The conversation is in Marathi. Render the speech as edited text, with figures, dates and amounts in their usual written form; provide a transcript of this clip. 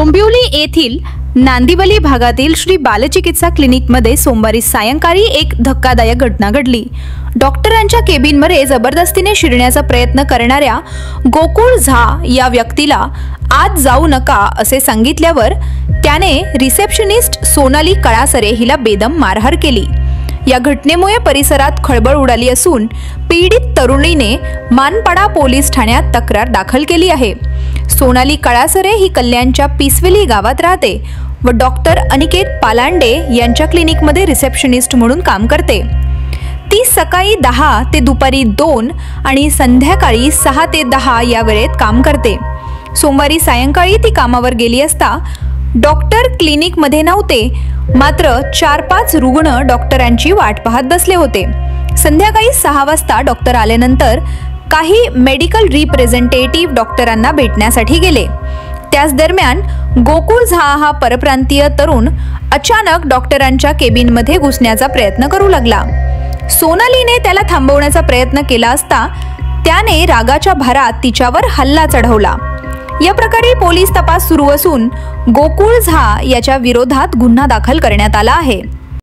डोंबिवली येथील नांदिवली भागातील श्री बालचिकित्सा क्लिनिकमध्ये सोमवारी सायंकाळी एक धक्कादायक घटना घडली। डॉक्टरांच्या केबिनमध्ये जबरदस्तीने शिरण्याचा प्रयत्न करणाऱ्या गोकुळ झा या व्यक्तीला आत जाऊ नका असे सांगितल्यावर त्याने रिसेप्शनिस्ट सोनाली कळासरे हिला बेदम मारहाण केली। या घटनेमुळे परिसरात खळबळ उडाली असून पीडित तरुणीने मानपाडा पोलीस ठाण्यात तक्रार दाखल केली आहे। सोनाली कळासरे ही कल्याणच्या पिसवेली गावात राहते व डॉक्टर अनिकेत पालांडे यांच्या क्लिनिकमध्ये रिसेप्शनिस्ट म्हणून काम करते। ती सकाळी 10 ते दुपारी 2 आणि संध्याकाळी 6 ते 10 या वेळेत काम करते। सोमवारी सायंकाळी ती कामावर गेली असता डॉक्टर क्लिनिकमध्ये नव्हते, मात्र 4-5 रुग्ण डॉक्टरांची वाट पाहत बसले होते। संध्याकाळी 6 वाजता डॉक्टर आल्यानंतर काही मेडिकल रिप्रेझेंटेटिव्ह डॉक्टरांना भेटण्यासाठी गेले। त्याच दरम्यान गोकुळ झा हा परप्रांतीय तरुण अचानक डॉक्टरांच्या केबिनमध्ये घुसण्याचा प्रयत्न करू लागला। सोनालीने त्याला थांबवण्याचा प्रयत्न केला असता त्याने रागाच्या भरात तिच्यावर हल्ला चढवला। या प्रकारे पोलीस तपास सुरू असून गोकुळ झा याच्या विरोधात गुन्हा दाखल करण्यात आला आहे।